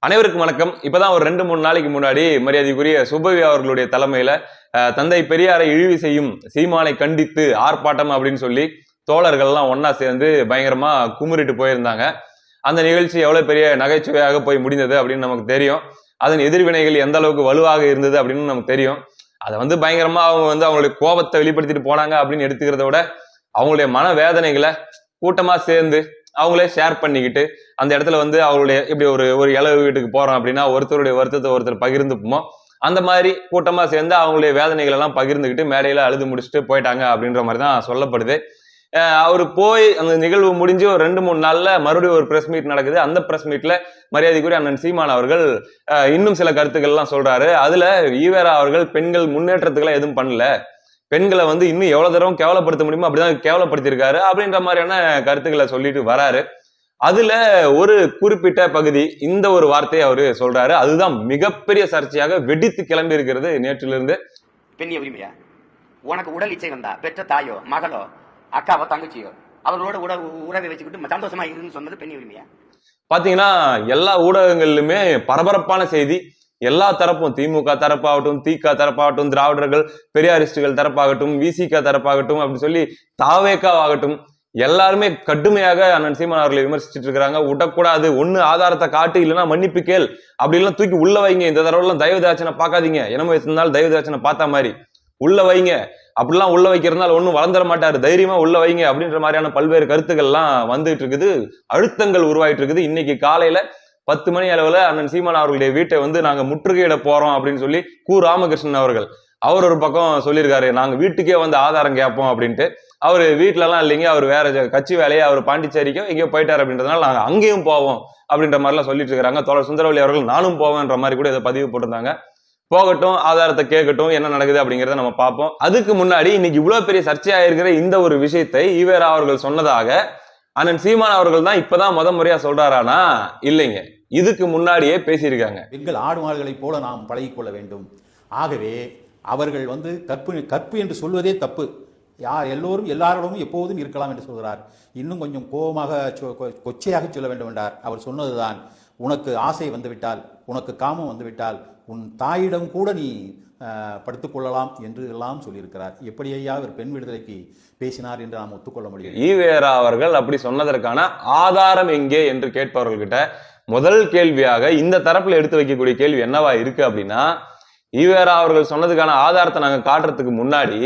அனைவருக்கும் வணக்கம். இப்பதான் ஒரு 2-3 நாளைக்கு முன்னாடி மரியாதைக்குரிய சுப்பவி அவர்களுடைய தலைமையில தந்தை பெரியாரை இழிவு செய்யும் சீமானை கண்டித்து ஆர்ப்பாட்டம் அப்படின்னு சொல்லி தோழர்கள் எல்லாம் ஒன்னா சேர்ந்து பயங்கரமா குமுறிட்டு போயிருந்தாங்க. அந்த நிகழ்ச்சி எவ்வளவு பெரிய நகைச்சுவையாக போய் முடிந்தது அப்படின்னு நமக்கு தெரியும். அதன் எதிர்வினைகள் எந்த அளவுக்கு வலுவாக இருந்தது அப்படின்னு நமக்கு தெரியும். அதை பயங்கரமா அவங்க அவங்களுடைய கோபத்தை வெளிப்படுத்திட்டு போனாங்க அப்படின்னு எடுத்துக்கிறத விட அவங்களுடைய மன வேதனைகளை கூட்டமா சேர்ந்து அவங்களே ஷேர் பண்ணிக்கிட்டு அந்த இடத்துல அவங்களுடைய இப்படி ஒரு இளவு வீட்டுக்கு போறோம் அப்படின்னா ஒருத்தருடைய வருத்தத்தை ஒருத்தர் பகிர்ந்துப்போமோ அந்த மாதிரி கூட்டமா சேர்ந்து அவங்களுடைய வேதனைகள் எல்லாம் பகிர்ந்துக்கிட்டு மேடையில அழுது முடிச்சுட்டு போயிட்டாங்க அப்படின்ற மாதிரி தான் சொல்லப்படுது. அவரு போய் அந்த நிகழ்வு முடிஞ்சு ஒரு 2-3 நாள்ல மறுபடியும் ஒரு பிரஸ் மீட் நடக்குது. அந்த பிரஸ் மீட்ல மரியாதைக்குரிய அண்ணன் சீமான் அவர்கள் இன்னும் சில கருத்துக்கள் எல்லாம் சொல்றாரு. அதுல ஈவேரா அவர்கள் பெண்கள் முன்னேற்றத்துக்கெல்லாம் எதுவும் பண்ணல, பெண்களை இன்னும் எவ்வளவு தூரம் கேவலப்படுத்த முடியுமோ அப்படிதான் கேவலப்படுத்திருக்காரு அப்படின்ற மாதிரியான கருத்துக்களை சொல்லிட்டு வராரு. அதுல ஒரு குறிப்பிட்ட பகுதி இந்த ஒரு வார்த்தையை அவரு சொல்றாரு. அதுதான் மிகப்பெரிய சர்ச்சையாக வெடித்து கிளம்பி இருக்கிறது நேற்றிலிருந்து. பெண் உரிமையா? உனக்கு உடல் இச்சை வந்தா பெற்ற தாயோ மகளோ அக்காவோ தங்கச்சியோ அவர்களோட உறவை வச்சுக்கிட்டு சந்தோஷமா இருக்குன்னு சொன்னது பெண் உரிமையா? பாத்தீங்கன்னா எல்லா ஊடகங்களிலுமே பரபரப்பான செய்தி. எல்லா தரப்பும், திமுக தரப்பாகட்டும், திக தரப்பாகட்டும், திராவிடர்கள் பெரியாரிஸ்டுகள் தரப்பாகட்டும், விசிக தரப்பாகட்டும் அப்படின்னு சொல்லி தாவேக்காவாகட்டும் எல்லாருமே கடுமையாக அண்ணன் சீமான் அவர்களை விமர்சிச்சுட்டு இருக்கிறாங்க. விடக்கூடாது, ஒண்ணு ஆதாரத்தை காட்டு, இல்லைன்னா மன்னிப்பு கேள், அப்படி எல்லாம் தூக்கி உள்ள வைங்க, இந்த தடவை எல்லாம் தயவுதாட்சனை பார்க்காதீங்க, என்னமோ இருந்தாலும் தயவுதாட்சனை பார்த்தா மாதிரி உள்ள வைங்க, அப்படிலாம் உள்ள வைக்கிறதுனால ஒன்னும் வளர்ந்துட மாட்டாரு, தைரியமா உள்ள வைங்க அப்படின்ற மாதிரியான பல்வேறு கருத்துக்கள் எல்லாம் வந்துட்டு இருக்குது. அழுத்தங்கள் உருவாயிட்டு இருக்குது. இன்னைக்கு காலையில 10 மணி அளவுல அண்ணன் சீமான் அவர்களுடைய வீட்டை நாங்க முற்றுகையிட போறோம் அப்படின்னு சொல்லி ராமகிருஷ்ணன் அவர்கள் அவர் ஒரு பக்கம் சொல்லியிருக்காரு, நாங்க வீட்டுக்கே ஆதாரம் கேட்போம் அப்படின்ட்டு. அவரு வீட்டுல எல்லாம் இல்லைங்க, அவர் வேற கட்சி வேலையை அவர் பாண்டிச்சேரிக்கும் எங்கேயோ போயிட்டாரு அப்படின்றதுனால நாங்க அங்கேயும் போவோம் அப்படின்ற மாதிரி எல்லாம் சொல்லிட்டு இருக்காங்க. தோழர் சுந்தரவல்லி அவர்கள் நானும் போவேன்ற மாதிரி கூட இதை பதிவு போட்டிருந்தாங்க. போகட்டும், ஆதாரத்தை கேட்கட்டும், என்ன நடக்குது அப்படிங்கிறத நம்ம பார்ப்போம். அதுக்கு முன்னாடி இன்னைக்கு இவ்வளவு பெரிய சர்ச்சையா இருக்கிற இந்த ஒரு விஷயத்தை ஈவேரா அவர்கள் சொன்னதாக அண்ணன் சீமான் அவர்கள் தான் இப்பதான் முறையா சொல்றாரானா? இல்லைங்க, இதுக்கு முன்னாடியே பேசியிருக்காங்க. எங்கள் ஆடு மாடுகளைப் போல நாம் பழகிக்கொள்ள வேண்டும். ஆகவே அவர்கள் கற்பு என்று சொல்வதே தப்பு. எல்லோரும் எல்லாரோடும் எப்போதும் இருக்கலாம் என்று சொல்கிறார். இன்னும் கொஞ்சம் கோபமாக கொச்சையாக சொல்ல வேண்டும் என்றார். அவர் சொன்னதுதான், உனக்கு ஆசை வந்துவிட்டால், உனக்கு காமம் வந்துவிட்டால் உன் தாயிடம் கூட நீ படுத்துக் கொள்ளலாம் என்று எல்லாம் சொல்லியிருக்கிறார். எப்படி ஐயா அவர் பெண் விடுதலைக்கு பேசினார் என்று நாம் ஒத்துக்கொள்ள முடியும்? ஈவேரா அவர்கள் அப்படி சொன்னதற்கான ஆதாரம் எங்கே என்று கேட்பவர்கள்கிட்ட முதல் கேள்வியாக இந்த தரப்புல எடுத்து வைக்கக்கூடிய கேள்வி என்னவா இருக்கு அப்படின்னா, ஈவேரா அவர்கள் சொன்னதுக்கான ஆதாரத்தை நாங்க காட்டுறதுக்கு முன்னாடி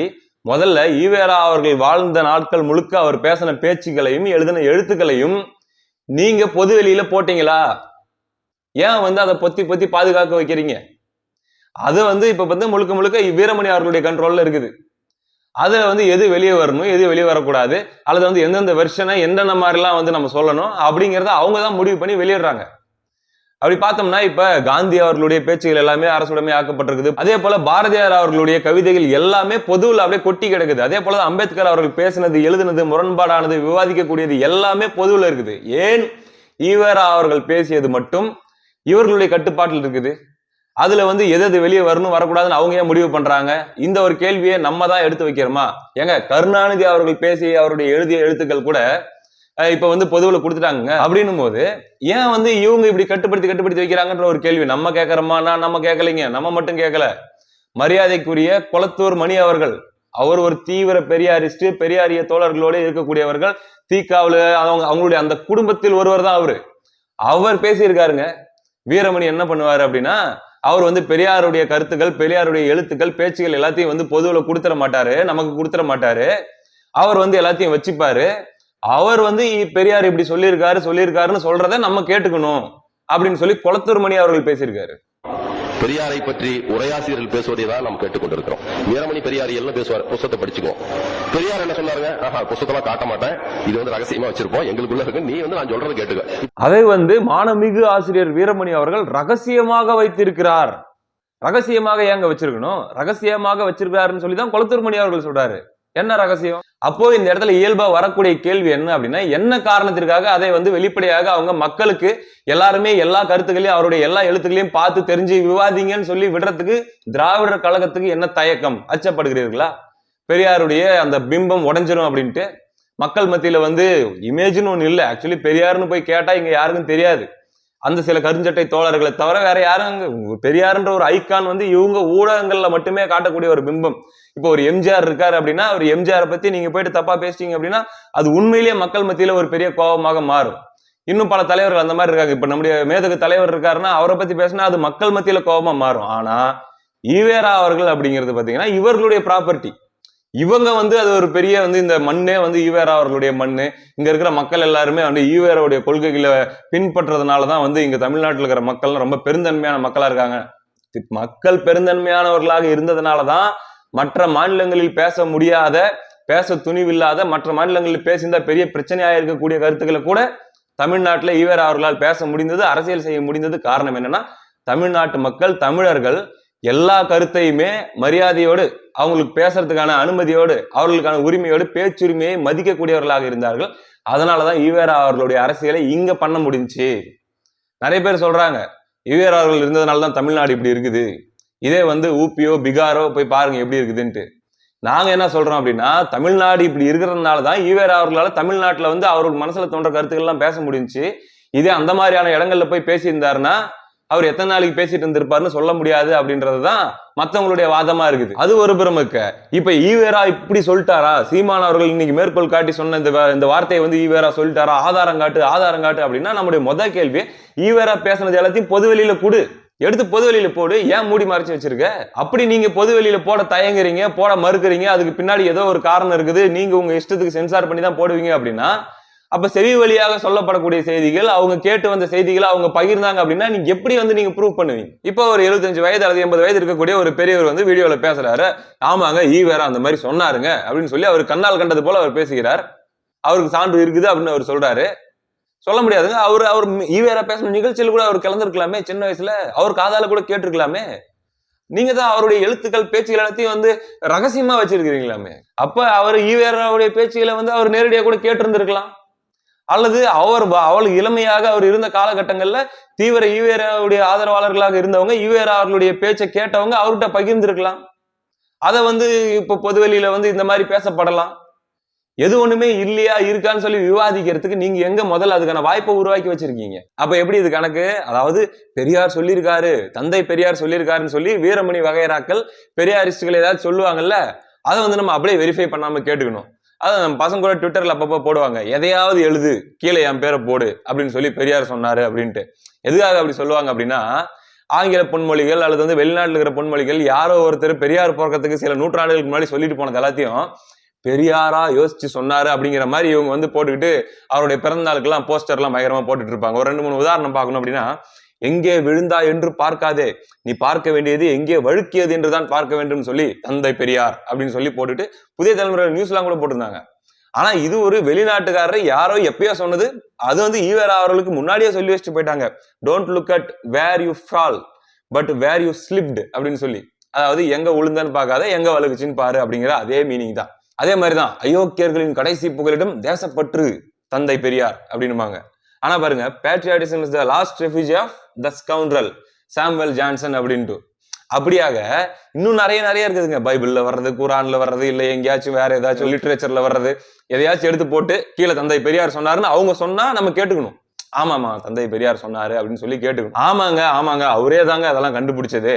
முதல்ல ஈவேரா அவர்கள் வாழ்ந்த நாட்கள் முழுக்க அவர் பேசின பேச்சுக்களையும் எழுதின எழுத்துக்களையும் நீங்க பொது வெளியில போட்டீங்களா? ஏன் அதை பொத்தி பாதுகாக்க வைக்கிறீங்க? அது இப்ப முழுக்க முழுக்க வீரமணி அவர்களுடைய கண்ட்ரோல்ல இருக்குது. அதுல எது வெளியே வரணும், எது வெளியே வரக்கூடாது, அல்லது எந்தெந்த வெர்ஷனை என்னென்ன மாதிரிலாம் நம்ம சொல்லணும் அப்படிங்கிறத அவங்க தான் முடிவு பண்ணி வெளியிடுறாங்க. அப்படி பார்த்தோம்னா இப்ப காந்தி அவர்களுடைய பேச்சுகள் எல்லாமே அரசுடைமை ஆக்கப்பட்டிருக்குது. அதே போல பாரதியார் அவர்களுடைய கவிதைகள் எல்லாமே பொதுவில் அப்படியே கொட்டி கிடக்குது. அதே போல அம்பேத்கர் அவர்கள் பேசினது, எழுதினது, முரண்பாடானது, விவாதிக்கக்கூடியது எல்லாமே பொதுவில் இருக்குது. ஏன் ஈவேரா அவர்கள் பேசியது மட்டும் இவர்களுடைய கட்டுப்பாட்டில் இருக்குது? அதுல எது வெளியே வரணும் வரக்கூடாதுன்னு அவங்க ஏன் முடிவு பண்றாங்க? இந்த ஒரு கேள்வியை நம்ம தான் எடுத்து வைக்கிறோமா? ஏங்க, கருணாநிதி அவர்கள் பேசி அவருடைய எழுதிய எழுத்துக்கள் கூட இப்ப பொதுவில் கொடுத்துட்டாங்க. அப்படின்னும் போது ஏன் இவங்க இப்படி கட்டுப்படுத்தி வைக்கிறாங்கன்ற ஒரு கேள்வி நம்ம கேட்கறோமானா? நம்ம கேட்கலைங்க. நம்ம மட்டும் கேட்கல, மரியாதைக்குரிய கொளத்தூர் மணி அவர்கள், அவர் ஒரு தீவிர பெரியாரிஸ்ட், பெரியாரிய தோழர்களோட இருக்கக்கூடியவர்கள், தீக்காவுல அவங்களுடைய அந்த குடும்பத்தில் ஒருவர் தான் அவரு. அவர் பேசியிருக்காருங்க. வீரமணி என்ன பண்ணுவாரு அப்படின்னா, அவர் பெரியாருடைய கருத்துக்கள், பெரியாருடைய எழுத்துக்கள், பேச்சுகள் எல்லாத்தையும் பொதுவில் கொடுத்துட மாட்டாரு, நமக்கு கொடுத்துட மாட்டாரு. அவர் எல்லாத்தையும் வச்சுப்பாரு. அவர் பெரியார் இப்படி சொல்லியிருக்காருன்னு சொல்றதை நம்ம கேட்டுக்கணும் அப்படின்னு சொல்லி கொளத்தூர் மணி அவர்கள் பேசியிருக்காரு. பெரியாரை பற்றி உரையாசிரியர்கள் பேசுவதை தான் நாம் கேட்டுக்கொண்டிருக்கிறோம். வீரமணி பெரியார் எல்லாம் பேசுவார், புத்தகத்தை படிச்சுக்குவோம். பெரியார் என்ன சொன்னாருங்க? புத்தகத்தெல்லாம் காட்ட மாட்டேன், இது ரகசியமா வச்சிருப்போம், எங்களுக்குள்ள இருக்கு, நீ நான் சொல்றதை கேட்டுக்க. அதை மானமிகு ஆசிரியர் வீரமணி அவர்கள் ரகசியமாக வைத்திருக்கிறார். ரகசியமாக ஏங்க வச்சிருக்கணும்? ரகசியமாக வச்சிருக்காருன்னு சொல்லிதான் கொளத்தூர் மணி அவர்கள் சொல்றாரு. என்ன ரகசியம்? அப்போ இந்த இடத்துல இயல்பா வரக்கூடிய கேள்வி என்ன அப்படின்னா, என்ன காரணத்திற்காக அதை வெளிப்படையாக அவங்க மக்களுக்கு எல்லாருமே எல்லா கருத்துக்களையும் அவருடைய எல்லா எழுத்துக்களையும் பார்த்து தெரிஞ்சு விவாதிங்கன்னு சொல்லி விடுறதுக்கு திராவிடர் கழகத்துக்கு என்ன தயக்கம்? அச்சப்படுகிறீர்களா? பெரியாருடைய அந்த பிம்பம் உடைஞ்சிரும் அப்படின்ட்டு மக்கள் மத்தியில இமேஜ்னு ஒண்ணு இல்லை. ஆக்சுவலி பெரியாருன்னு போய் கேட்டா இங்க யாருக்கும் தெரியாது. அந்த சில கருஞ்சட்டை தோழர்களை தவிர வேற யாரும் பெரியாருன்ற ஒரு ஐக்கான் வந்து இவங்க ஊடகங்கள்ல மட்டுமே காட்டக்கூடிய ஒரு பிம்பம். இப்போ ஒரு எம்ஜிஆர் இருக்காரு அப்படின்னா ஒரு எம்ஜிஆரை பத்தி நீங்க போயிட்டு தப்பா பேசிட்டீங்க அப்படின்னா அது உண்மையிலேயே மக்கள் மத்தியில ஒரு பெரிய கோபமாக மாறும். இன்னும் பல தலைவர்கள் அந்த மாதிரி இருக்காங்க. இப்ப நம்முடைய மேதகு தலைவர் இருக்காருன்னா அவரை பத்தி பேசினா அது மக்கள் மத்தியில கோபமா மாறும். ஆனா ஈவேரா அவர்கள் அப்படிங்கிறது பாத்தீங்கன்னா இவர்களுடைய ப்ராப்பர்ட்டி. இவங்க வந்து அது ஒரு பெரிய வந்து இந்த மண்ணே வந்து ஈவேரா அவர்களுடைய மண்ணு. இங்க இருக்கிற மக்கள் எல்லாருமே வந்து ஈவேராவுடைய கொள்கைகளை பின்பற்றதுனாலதான் வந்து இங்க தமிழ்நாட்டில் இருக்கிற மக்கள் ரொம்ப பெருந்தன்மையான மக்களா இருக்காங்க. மக்கள் பெருந்தன்மையானவர்களாக இருந்ததுனாலதான் மற்ற மாநிலங்களில் பேச முடியாத, பேச துணிவில்லாத, மற்ற மாநிலங்களில் பேசியிருந்தா பெரிய பிரச்சனையாக இருக்கக்கூடிய கருத்துக்களை கூட தமிழ்நாட்டுல ஈவேரா அவர்களால் பேச முடிந்தது, அரசியல் செய்ய முடிந்தது. காரணம் என்னன்னா தமிழ்நாட்டு மக்கள், தமிழர்கள் எல்லா கருத்தையுமே மரியாதையோடு, அவங்களுக்கு பேசுறதுக்கான அனுமதியோடு, அவர்களுக்கான உரிமையோடு, பேச்சுரிமையை மதிக்கக்கூடியவர்களாக இருந்தார்கள். அதனாலதான் ஈவேரா அவர்களுடைய அரசியலை இங்க பண்ண முடிஞ்சுச்சு. நிறைய பேர் சொல்றாங்க ஈவேரா அவர்கள் இருந்ததுனாலதான் தமிழ்நாடு இப்படி இருக்குது, இதே வந்து ஊபியோ பீகாரோ போய் பாருங்க எப்படி இருக்குதுன்ட்டு. நாங்க என்ன சொல்றோம் அப்படின்னா தமிழ்நாடு இப்படி இருக்கிறதுனாலதான் ஈவேரா அவர்களால தமிழ்நாட்டுல வந்து அவருக்கு மனசுல தோன்ற கருத்துக்கள் எல்லாம் பேச முடிஞ்சுச்சு. இதே அந்த மாதிரியான இடங்கள்ல போய் பேசியிருந்தாருன்னா அவர் எத்தனை நாளைக்கு பேசிட்டு இருந்திருப்பாருன்னு சொல்ல முடியாது அப்படின்றதுதான் மத்தவங்களுடைய வாதமா இருக்குது. அது ஒரு பிரமுக்க. இப்ப ஈவேரா இப்படி சொல்லிட்டாரா, சீமான் அவர்கள் இன்னைக்கு மேற்கோள் காட்டி சொன்ன இந்த வார்த்தையை வந்து ஈவேரா சொல்லிட்டாரா, ஆதாரம் காட்டு அப்படின்னா நம்முடைய முதல் கேள்வி, ஈவேரா பேசினது எல்லாத்தையும் பொதுவெளியில கொடு, எடுத்து பொதுவெளியில போடு, ஏன் மூடி மறைச்சு வச்சிருக்க? அப்படி நீங்க பொதுவெளியில போட தயங்குறீங்க, போட மறுக்கிறீங்க, அதுக்கு பின்னாடி ஏதோ ஒரு காரணம் இருக்குது, நீங்க உங்க இஷ்டத்துக்கு சென்சார் பண்ணி தான் போடுவீங்க அப்படின்னா அப்ப செவி வழியாக சொல்லப்படக்கூடிய செய்திகள், அவங்க கேட்டு வந்த செய்திகளை அவங்க பகிர்ந்தாங்க அப்படின்னா நீங்க எப்படி வந்து நீங்க ப்ரூவ் பண்ணுவீங்க? இப்போ ஒரு 75 வயது அல்லது 80 வயது இருக்கக்கூடிய ஒரு பெரியவர் வந்து வீடியோல பேசுறாரு, ஆமாங்க ஈவேரா அந்த மாதிரி சொன்னாருங்க அப்படின்னு சொல்லி அவர் கண்ணால் கண்டது போல அவர் பேசுகிறார், அவருக்கு சான்று இருக்குது அப்படின்னு அவர் சொல்றாரு. சொல்ல முடியாதுங்க. அவர் ஈவேரா பேசின நிகழ்ச்சியில் கூட அவர் கலந்துருக்கலாமே, சின்ன வயசுல அவர் காதால கூட கேட்டிருக்கலாமே. நீங்க தான் அவருடைய எழுத்துக்கள், பேச்சுகள் எல்லாத்தையும் வந்து ரகசியமா வச்சிருக்கிறீங்களாமே. அப்ப அவர் ஈவேராவுடைய பேச்சுகளை வந்து அவர் நேரடியா கூட கேட்டிருந்திருக்கலாம். அல்லது அவள் இளமையாக அவர் இருந்த காலகட்டங்கள்ல தீவிர ஈவேராவுடைய ஆதரவாளர்களாக இருந்தவங்க ஈவேரா அவர்களுடைய பேச்சை கேட்டவங்க அவர்கிட்ட பகிர்ந்திருக்கலாம். அதை வந்து இப்ப பொதுவெளியில வந்து இந்த மாதிரி பேசப்படலாம். எது ஒண்ணுமே இல்லையா இருக்கான்னு சொல்லி விவாதிக்கிறதுக்கு நீங்க எங்க முதல்ல அதுக்கான வாய்ப்பை உருவாக்கி வச்சிருக்கீங்க? அப்ப எப்படி இது கணக்கு? அதாவது பெரியார் சொல்லியிருக்காரு, தந்தை பெரியார் சொல்லியிருக்காருன்னு சொல்லி வீரமணி வகைராக்கள் பெரியாரிஸ்டுகள் ஏதாவது சொல்லுவாங்கல்ல, அதை வந்து நம்ம அப்படியே வெரிஃபை பண்ணாம கேட்டுக்கணும். அதை நம்ம பசங்க கூட ட்விட்டர்ல அப்பப்போ போடுவாங்க, எதையாவது எழுது கீழே என் பேரை போடு அப்படின்னு சொல்லி பெரியார் சொன்னாரு அப்படின்ட்டு. எதுக்காக அப்படி சொல்லுவாங்க அப்படின்னா ஆங்கில பொன்மொழிகள் அல்லது வந்து வெளிநாட்டில் இருக்கிற பொன்மொழிகள் யாரோ ஒருத்தர் பெரியார் பிறக்கிறதுக்கு சில நூற்றாண்டுகளுக்கு முன்னாடி சொல்லிட்டு போனது எல்லாத்தையும் பெரியாரா யோசிச்சு சொன்னாரு அப்படிங்கிற மாதிரி இவங்க வந்து போட்டுக்கிட்டு அவருடைய பிறந்த நாளுக்கெல்லாம் போஸ்டர் எல்லாம் பயங்கரமா போட்டுட்டு இருப்பாங்க. ஒரு 2-3 உதாரணம் பார்க்கணும் அப்படின்னா, எங்கே விழுந்தா என்று பார்க்காதே, நீ பார்க்க வேண்டியது எங்கே வழுக்கியது என்றுதான் பார்க்க வேண்டும் சொல்லி தந்தை பெரியார் அப்படின்னு சொல்லி போட்டுட்டு புதிய தலைமுறை நியூஸ்லாம் கூட போட்டிருந்தாங்க. ஆனா இது ஒரு வெளிநாட்டுக்காரரை யாரோ எப்பயோ சொன்னது, அது வந்து ஈவேரா அவர்களுக்கு முன்னாடியே சொல்லி வச்சுட்டு போயிட்டாங்க. Don't look at where you fall but where you slipped அப்படின்னு சொல்லி, அதாவது எங்க விழுந்தன்னு பார்க்காத எங்க வழுகுச்சின்னு பாரு அப்படிங்கிற அதே மீனிங் தான். அதே மாதிரிதான் அயோக்கியர்களின் கடைசி புகலிடம் தேசப்பற்று தந்தை பெரியார் அப்படின்னுவாங்க. ஆனா பாருங்க, patriotism is the last refuge of the scoundrel Samuel Johnson அப்படின்ட்டு. அப்படியாக இன்னும் நிறைய இருக்குதுங்க. பைபிள்ல வர்றது, குரான்ல வர்றது, இல்ல எங்கேயாச்சும் வேற ஏதாச்சும் லிட்டரேச்சர்ல வர்றது, எதையாச்சும் எடுத்து போட்டு கீழே தந்தை பெரியார் சொன்னாருன்னு அவங்க சொன்னா நம்ம கேட்டுக்கணும். ஆமாமா தந்தை பெரியார் சொன்னாரு அப்படின்னு சொல்லி கேட்டுக்கணும். ஆமாங்க அவரே தாங்க அதெல்லாம் கண்டுபிடிச்சது.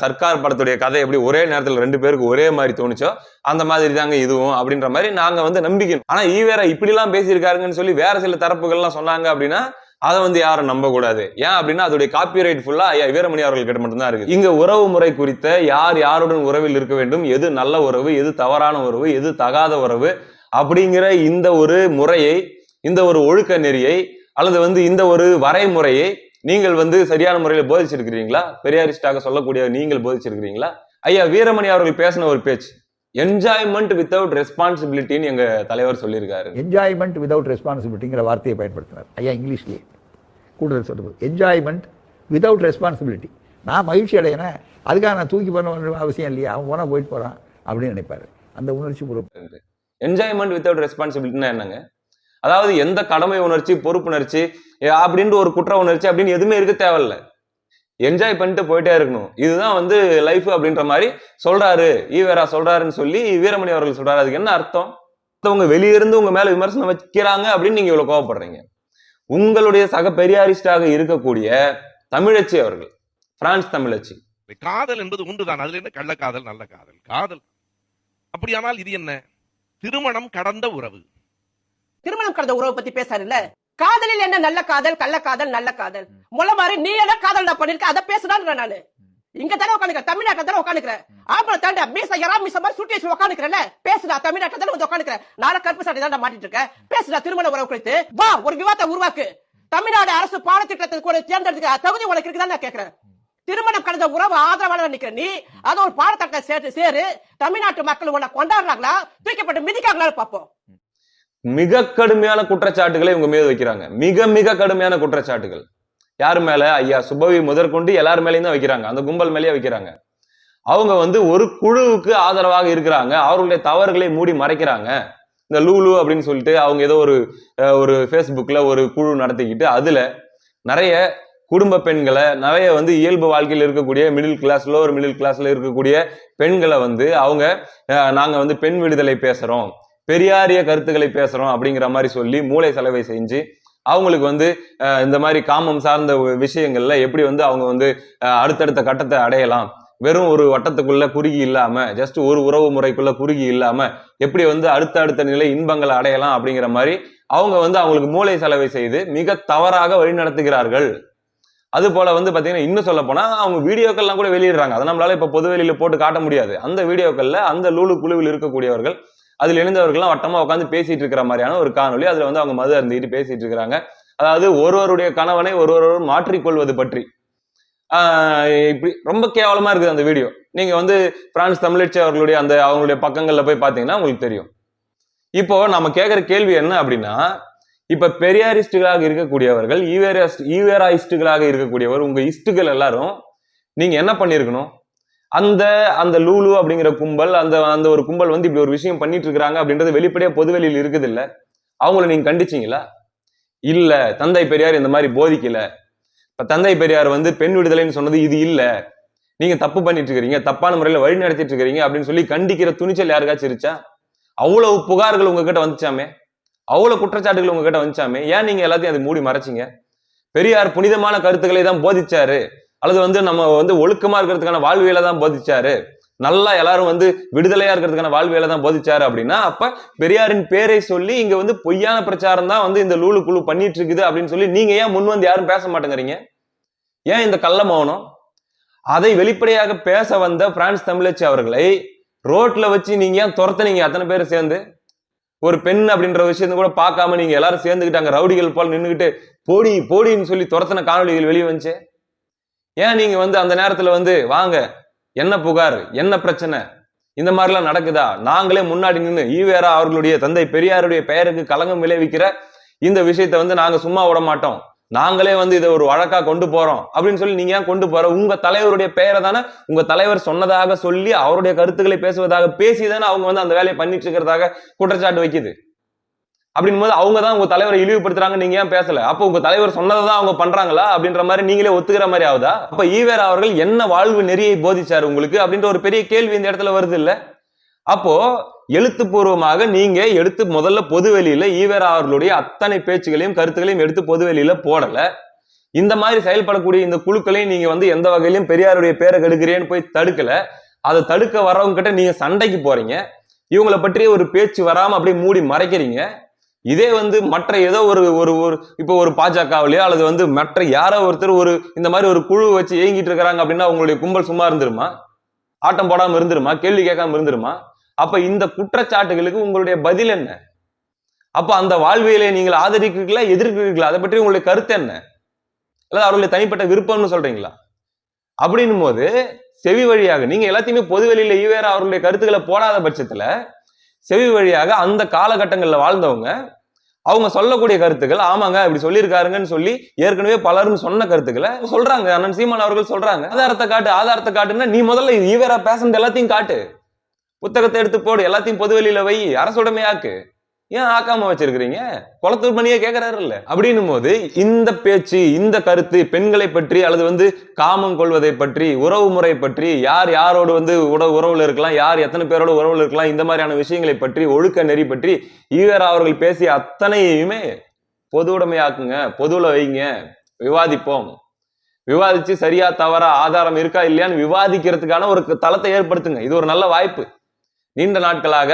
சர்க்கார் படத்துடைய கதை எப்படி ஒரே நேரத்துல 2 பேருக்கு ஒரே மாதிரி தோணுச்சோ அந்த மாதிரி தாங்க இதுவும் அப்படின்ற மாதிரி நாங்க வந்து நம்பிக்கணும். ஆனா ஈவேரா இப்படி எல்லாம் பேசியிருக்காருங்கன்னு சொல்லி வேற சில தரப்புகள் எல்லாம் சொன்னாங்க அப்படின்னா அதை வந்து யாரும் நம்ப கூடாது. ஏன் அப்படின்னா அதோடைய காப்பிரைட் ஃபுல்லா வீரமணி அவர்கள் கிட்ட மட்டும்தான் இருக்கு. இங்க உறவு முறை குறித்த யார் யாருடன் உறவில் இருக்க வேண்டும், எது நல்ல உறவு, எது தவறான உறவு, எது தகாத உறவு அப்படிங்கிற இந்த ஒரு முறையை, இந்த ஒரு ஒழுக்க நெறியை அல்லது வந்து இந்த ஒரு வரைமுறையை நீங்கள் வந்து சரியான முறையில் போதிச்சிருக்கிறீங்களா? பெரியாரிஸ்டாக சொல்லக்கூடிய நீங்கள் போதிச்சிருக்கிறீங்களா? ஐயா வீரமணி அவர்கள் பேசின ஒரு பேச்சு, என்ஜாய்மெண்ட் வித்தவுட் ரெஸ்பான்சிபிலிட்டின்னு எங்க தலைவர் சொல்லியிருக்காரு. என்ஜாய்மெண்ட் வித்தவுட் ரெஸ்பான்சிபிலிட்டிங்கிற வார்த்தையை பயன்படுத்தினார் ஐயா இங்கிலீஷ்லேயே. கூடுதல் சொல்றது என்ஜாய்மெண்ட் வித்தவுட் ரெஸ்பான்சிபிலிட்டி. நான் மகிழ்ச்சி அடையினேன், அதுக்காக நான் தூக்கி பண்ண அவசியம் இல்லையா, அவன் போனா போயிட்டு போறான் அப்படின்னு நினைப்பாரு. அந்த உணர்ச்சி பூர்வம். என்ஜாய்மெண்ட் வித்தவுட் ரெஸ்பான்சிபிலிட்டினா என்னங்க? அதாவது எந்த கடமை உணர்ச்சி, பொறுப்புணர்ச்சி அப்படின்ட்டு ஒரு குற்ற உணர்ச்சி அப்படின்னு எதுவுமே இருக்க தேவையில்ல. என்ஜாய் பண்ணிட்டு போயிட்டே இருக்கணும், இதுதான் வந்து லைஃப் அப்படின்ற மாதிரி சொல்றாரு ஈவேரா சொல்றாருன்னு சொல்லி வீரமணி அவர்கள் சொல்றாரு. அதுக்கு என்ன அர்த்தம்? அவங்க வெளியிருந்து உங்க மேல விமர்சனம் வைக்கிறாங்க அப்படின்னு நீங்க இவ்வளவு கோவப்படுறீங்க. உங்களுடைய சக பெரியாரிஸ்டாக இருக்கக்கூடிய தமிழச்சி அவர்கள், பிரான்ஸ் தமிழச்சி, காதல் என்பது ஒன்றுதான். அதுல என்ன கள்ளக்காதல் நல்ல காதல் காதல். அப்படியானால் இது என்ன? திருமணம் கடந்த உறவு. திருமணம் கடந்த உறவை பத்தி பேசாருல்ல. காதலில் என்ன நல்ல காதல் கள்ளக்காதல் நல்ல காதல்? முள்ள மாதிரி நீ என்ன காதல் நான் பண்ணிருக்க அதை பேசுறான் நானு. இங்க தானே உட்காந்துக்கிறேன், தமிழ்நாட்டில் தானே உட்காந்துக்கிறேன். ஆம்பளை தாண்ட மீச யாரா மீச மாதிரி சுட்டி வச்சு உட்காந்துக்கிறேன். பேசுடா, தமிழ்நாட்டில் தானே வந்து உட்காந்துக்கிறேன். நாளை கருப்பு சாட்டை தான் மாட்டிட்டு இருக்கேன். பேசுடா, திருமண உறவு குறித்து வா, ஒரு விவாதத்தை உருவாக்கு. தமிழ்நாடு அரசு பாடத்திட்டத்துக்கு ஒரு தேர்ந்தெடுக்க தகுதி உனக்கு இருக்குதான் நான் கேட்கிறேன். திருமணம் கடந்த உறவு ஆதரவாளர் நிக்கிற நீ அதை ஒரு பாடத்திட்ட சேர்த்து சேரு. தமிழ்நாட்டு மக்கள் உன்னை கொண்டாடுறாங்களா, தூக்கப்பட்டு மிதிக்காங்களான்னு பார்ப்போம். மிக கடுமையான குற்றச்சாட்டுகளை உங்க மீது வைக்கிறாங்க. மிக மிக கடுமையான குற்றச்சாட்டுகள். யாரு மேல? ஐயா சுபவி முதற்கொண்டு எல்லார் மேலேயும் தான் வைக்கிறாங்க. அந்த கும்பல் மேலேயே வைக்கிறாங்க. அவங்க வந்து ஒரு குழுவுக்கு ஆதரவாக இருக்கிறாங்க. அவர்களுடைய தவறுகளை மூடி மறைக்கிறாங்க. இந்த லூலு அப்படின்னு சொல்லிட்டு அவங்க ஏதோ ஒரு ஃபேஸ்புக்ல ஒரு குழு நடத்திக்கிட்டு அதுல நிறைய குடும்ப பெண்களை, நிறைய வந்து இயல்பு வாழ்க்கையில் இருக்கக்கூடிய மிடில் கிளாஸ், லோவர் மிடில் கிளாஸ்ல இருக்கக்கூடிய பெண்களை வந்து அவங்க நாங்க வந்து பெண் விடுதலை பேசுறோம், பெரியாரிய கருத்துக்களை பேசுறோம் அப்படிங்கிற மாதிரி சொல்லி மூளை செலவை செஞ்சு அவங்களுக்கு வந்து இந்த மாதிரி காமம் சார்ந்த விஷயங்கள்ல எப்படி வந்து அவங்க வந்து அடுத்தடுத்த கட்டத்தை அடையலாம், வெறும் ஒரு வட்டத்துக்குள்ள குறுகி இல்லாம, ஜஸ்ட் ஒரு உறவு முறைக்குள்ள குறுகி இல்லாம எப்படி வந்து அடுத்த நிலை இன்பங்களை அடையலாம் அப்படிங்கிற மாதிரி அவங்க வந்து அவங்களுக்கு மூளை செலவை செய்து மிக தவறாக வழிநடத்துகிறார்கள். அது போல வந்து பாத்தீங்கன்னா இன்னும் சொல்ல போனா அவங்க வீடியோக்கள்லாம் கூட வெளியிடுறாங்க. அதை நம்மளால இப்ப பொது வெளியில போட்டு காட்ட முடியாது. அந்த வீடியோக்கள்ல அந்த லூலு குழுவில் இருக்கக்கூடியவர்கள், அதில் இணைந்தவர்கள்லாம் வட்டமா உட்காந்து பேசிட்டு இருக்கிற மாதிரியான ஒரு காணொலி. அதுல வந்து அவங்க மது அருந்திட்டு பேசிட்டு இருக்கிறாங்க. அதாவது ஒருவருடைய கணவனை ஒருவர் மாற்றிக்கொள்வது பற்றி. இப்படி ரொம்ப கேவலமா இருக்குது அந்த வீடியோ. நீங்க வந்து பிரான்ஸ் தமிழச்சி அவர்களுடைய அவங்களுடைய பக்கங்கள்ல போய் பாத்தீங்கன்னா உங்களுக்கு தெரியும். இப்போ நம்ம கேட்கிற கேள்வி என்ன அப்படின்னா, இப்ப பெரியாரிஸ்டுகளாக இருக்கக்கூடியவர்கள், ஈவேராயிஸ்டுகளாக இருக்கக்கூடியவர், உங்க இஸ்டுகள் எல்லாரும் நீங்க என்ன பண்ணிருக்கணும்? அந்த லூலு அப்படிங்கிற கும்பல், அந்த ஒரு கும்பல் வந்து இப்படி ஒரு விஷயம் பண்ணிட்டு இருக்காங்க அப்படின்றது வெளிப்படையா பொதுவெளியில் இருக்குது இல்ல? அவங்களை நீங்க கண்டிச்சீங்களா? இல்ல, தந்தை பெரியார் இந்த மாதிரி போதிக்கல. இப்ப தந்தை பெரியார் வந்து பெண் விடுதலைன்னு சொன்னது இது இல்ல, நீங்க தப்பு பண்ணிட்டு இருக்கிறீங்க, தப்பான முறையில வழி நடத்திட்டு இருக்கிறீங்க அப்படின்னு சொல்லி கண்டிக்கிற துணிச்சல் யாருக்காச்சும் இருச்சா? அவ்வளவு புகார்கள் உங்ககிட்ட வந்துச்சாமே, அவ்வளவு குற்றச்சாட்டுகள் உங்ககிட்ட வந்துச்சாமே, ஏன் நீங்க எல்லாத்தையும் அதை மூடி மறைச்சிங்க? பெரியார் புனிதமான கருத்துக்களை தான் போதிச்சாரு, அல்லது வந்து நம்ம வந்து ஒழுக்கமா இருக்கிறதுக்கான வாழ்வியலை தான் போதிச்சாரு, நல்லா எல்லாரும் வந்து விடுதலையா இருக்கிறதுக்கான வாழ்வியலை தான் போதிச்சாரு அப்படின்னா, அப்ப பெரியாரின் பேரை சொல்லி இங்க வந்து பொய்யான பிரச்சாரம் தான் வந்து இந்த லூலு குழு பண்ணிட்டு இருக்குது அப்படின்னு சொல்லி நீங்க ஏன் முன் வந்து யாரும் பேச மாட்டேங்கிறீங்க? ஏன் இந்த கள்ள மௌனம்? அதை வெளிப்படையாக பேச வந்த பிரான்ஸ் தமிழச்சி அவர்களை ரோட்ல வச்சு நீங்க ஏன் துரத்துனீங்க? அத்தனை பேர் சேர்ந்து ஒரு பெண் அப்படின்ற விஷயத்தை கூட பார்க்காம நீங்க எல்லாரும் சேர்ந்துக்கிட்டாங்க, ரவுடிகள் போல நின்றுகிட்டு போடின்னு சொல்லி துரத்தின காணொலிகள் வெளியே வந்துச்சு. ஏன் நீங்க வந்து அந்த நேரத்துல வந்து வாங்க, என்ன புகார், என்ன பிரச்சனை, இந்த மாதிரிலாம் நடக்குதா, நாங்களே முன்னாடி நின்று ஈவேரா அவர்களுடைய தந்தை பெரியாருடைய பெயருக்கு களங்கம் விளைவிக்கிற இந்த விஷயத்தை வந்து நாங்க சும்மா விட மாட்டோம், நாங்களே வந்து இதை ஒரு வழக்கா கொண்டு போறோம் அப்படின்னு சொல்லி நீங்க ஏன் கொண்டு போற? உங்க தலைவருடைய பெயரை தானே உங்க தலைவர் சொன்னதாக சொல்லி அவருடைய கருத்துக்களை பேசுவதாக பேசிதானே அவங்க வந்து அந்த வேலையை பண்ணிட்டு இருக்கிறதாக குற்றச்சாட்டு வைக்குது. அப்படின் போது அவங்க தான் உங்க தலைவரை இழிவுபடுத்துறாங்க, நீங்க ஏன் பேசல? அப்ப உங்க தலைவர் சொன்னதை தான் அவங்க பண்றாங்களா அப்படின்ற மாதிரி நீங்களே ஒத்துக்கிற மாதிரி ஆகுதா? அப்ப ஈவேரா அவர்கள் என்ன வாழ்வு நெறியை போதிச்சாரு உங்களுக்கு அப்படின்ற ஒரு பெரிய கேள்வி இந்த இடத்துல வருது இல்ல? அப்போ எழுத்துப்பூர்வமாக நீங்க எடுத்து முதல்ல பொதுவெளியில ஈவேரா அவர்களுடைய அத்தனை பேச்சுகளையும் கருத்துக்களையும் எடுத்து பொதுவெளியில போடல. இந்த மாதிரி செயல்படக்கூடிய இந்த குழுக்களையும் நீங்க வந்து எந்த வகையிலும் பெரியாருடைய பேரை கெடுக்கிறேன்னு போய் தடுக்கல. அதை தடுக்க வரவங்க கிட்ட நீங்க சண்டைக்கு போறீங்க. இவங்களை பற்றிய ஒரு பேச்சு வராம அப்படியே மூடி மறைக்கிறீங்க. இதே வந்து மற்ற ஏதோ இப்போ ஒரு பாஜகவிலையோ அல்லது வந்து மற்ற யாரோ ஒருத்தர் இந்த மாதிரி ஒரு குழு வச்சு இயங்கிட்டு இருக்கிறாங்க அப்படின்னா உங்களுடைய கும்பல் சும்மா இருந்துருமா? ஆட்டம் போடாம இருந்துருமா? கேள்வி கேட்காம இருந்துருமா? அப்ப இந்த குற்றச்சாட்டுகளுக்கு உங்களுடைய பதில் என்ன? அப்ப அந்த வாழ்வியலை நீங்கள் ஆதரிக்கிறீர்களா, எதிர்க்கிறீர்களா? அதை பற்றி உங்களுடைய கருத்து என்ன? அல்லது அவர்களுடைய தனிப்பட்ட விருப்பம்னு சொல்றீங்களா? அப்படின்னும் போது செவி வழியாக நீங்க எல்லாத்தையுமே பொதுவெளியில ஈவேரா அவர்களுடைய கருத்துக்களை போடாத பட்சத்துல செவி வழியாக அந்த காலகட்டங்கள்ல வாழ்ந்தவங்க அவங்க சொல்லக்கூடிய கருத்துக்கள், ஆமாங்க இப்படி சொல்லியிருக்காருங்கன்னு சொல்லி ஏற்கனவே பலரும் சொன்ன கருத்துக்களை சொல்றாங்க. அண்ணன் சீமான் அவர்கள் சொல்றாங்க. ஆதாரத்தை காட்டுன்னா நீ முதல்ல ஈவேரா பேசுனது எல்லாத்தையும் காட்டு, புத்தகத்தை எடுத்து போடு, எல்லாத்தையும் பொதுவெளியில வை, அரசுடைமையாக்கு. ஏன் ஆக்காம வச்சிருக்கிறீங்க? குளத்தூர் மணியே கேட்கிறாரு இல்ல? அப்படின்னும் போது இந்த பேச்சு, இந்த கருத்து பெண்களை பற்றி அல்லது வந்து காமம் கொள்வதை பற்றி, உறவு முறை பற்றி, யார் யாரோடு வந்து உறவுல இருக்கலாம், யார் எத்தனை பேரோட உறவுல இருக்கலாம், இந்த மாதிரியான விஷயங்களை பற்றி, ஒழுக்க நெறி பற்றி ஈவேரா அவர்கள் பேசிய அத்தனையுமே பொது உடைமையாக்குங்க, பொதுவுல வைங்க, விவாதிப்போம். விவாதிச்சு சரியா தவறா ஆதாரம் இருக்கா இல்லையான்னு விவாதிக்கிறதுக்கான ஒரு தளத்தை ஏற்படுத்துங்க. இது ஒரு நல்ல வாய்ப்பு. நீண்ட நாட்களாக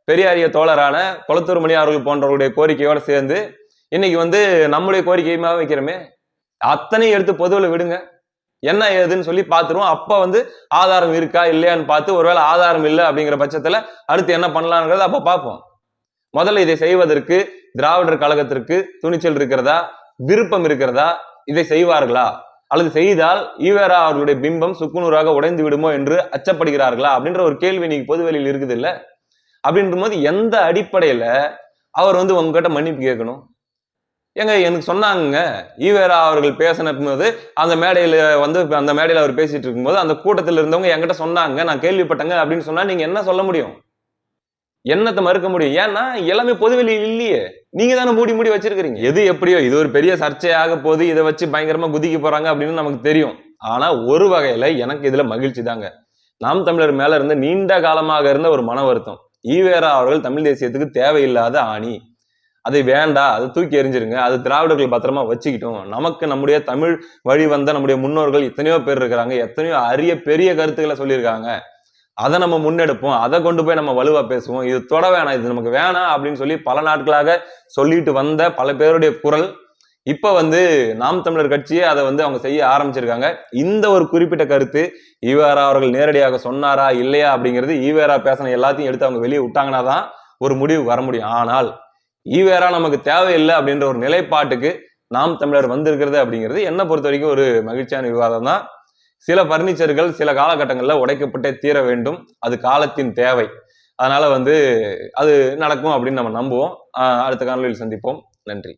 பெரியாரிய தோழரான கொளத்தூர் மணி அவர்கள் போன்றவர்களுடைய கோரிக்கையோட சேர்ந்து இன்னைக்கு வந்து நம்முடைய கோரிக்கையுமா வைக்கிறோமே, அத்தனையும் எடுத்து பொதுவுல விடுங்க. என்ன ஏதுன்னு சொல்லி பார்த்துருவோம். அப்ப வந்து ஆதாரம் இருக்கா இல்லையான்னு பார்த்து ஒருவேளை ஆதாரம் இல்லை அப்படிங்கிற பட்சத்துல அடுத்து என்ன பண்ணலாம்ங்கிறத அப்ப பார்ப்போம். முதல்ல இதை செய்வதற்கு திராவிடர் கழகத்திற்கு துணிச்சல் இருக்கிறதா, விருப்பம் இருக்கிறதா, இதை செய்வார்களா, அல்லது செய்தால் ஈவேரா அவர்களுடைய பிம்பம் சுக்குநூறாக உடைந்து விடுமோ என்று அச்சப்படுகிறார்களா அப்படின்ற ஒரு கேள்வி இன்னைக்கு பொதுவெளியில் இருக்குது இல்ல. அப்படின்ற போது எந்த அடிப்படையில அவர் வந்து உங்ககிட்ட மன்னிப்பு கேட்கணும்? ஏங்க எனக்கு சொன்னாங்க, ஈவேரா அவர்கள் பேசின போது அந்த மேடையில அவர் பேசிட்டு இருக்கும்போது அந்த கூட்டத்தில் இருந்தவங்க என்கிட்ட சொன்னாங்க, நான் கேள்விப்பட்டேங்க அப்படின்னு சொன்னா நீங்க என்ன சொல்ல முடியும்? என்னத்தை மறுக்க முடியும்? ஏன்னா எல்லாமே பொதுவெளியில் இல்லையே, நீங்க தானே மூடி மூடி வச்சிருக்கீங்க. எது எப்படியோ இது ஒரு பெரிய சர்ச்சையாக போது, இதை வச்சு பயங்கரமா குதிக்க போறாங்க அப்படின்னு நமக்கு தெரியும். ஆனா ஒரு வகையில எனக்கு இதுல மகிழ்ச்சி தாங்க. நாம் தமிழர் மேல இருந்த நீண்ட காலமாக இருந்த ஒரு மன வருத்தம், ஈவேரா அவர்கள் தமிழ் தேசியத்துக்கு தேவையில்லாத ஆணி, அதை வேண்டாம், அதை தூக்கி எறிஞ்சிருங்க, அது திராவிடர்கள் பத்திரமா வச்சுக்கிட்டோம், நமக்கு நம்முடைய தமிழ் வழி வந்த நம்முடைய முன்னோர்கள் எத்தனையோ பேர் இருக்கிறாங்க, எத்தனையோ அரிய பெரிய கருத்துக்களை சொல்லியிருக்காங்க, அதை நம்ம முன்னெடுப்போம், அதை கொண்டு போய் நம்ம வலுவா பேசுவோம், இது தொட வேணாம், இது நமக்கு வேணாம் அப்படின்னு சொல்லி பல நாட்களாக சொல்லிட்டு வந்த பல பேருடைய குரல் இப்ப வந்து நாம் தமிழர் கட்சியே அதை வந்து அவங்க செய்ய ஆரம்பிச்சிருக்காங்க. இந்த ஒரு குறிப்பிட்ட கருத்து ஈவேரா அவர்கள் நேரடியாக சொன்னாரா இல்லையா அப்படிங்கிறது, ஈவேரா பேசின எல்லாத்தையும் எடுத்து அவங்க வெளியே விட்டாங்கன்னா தான் ஒரு முடிவு வர முடியும். ஆனால் ஈவேரா நமக்கு தேவையில்லை அப்படின்ற ஒரு நிலைப்பாட்டுக்கு நாம் தமிழர் வந்திருக்கிறது அப்படிங்கிறது என்ன பொறுத்த வரைக்கும் ஒரு மகிழ்ச்சியான விவாதம் தான். சில பர்னிச்சர்கள் சில காலகட்டங்களில் உடைக்கப்பட்டே தீர வேண்டும், அது காலத்தின் தேவை. அதனால வந்து அது நடக்கும் அப்படின்னு நம்ம நம்புவோம். அடுத்த காணொலியில் சந்திப்போம். நன்றி.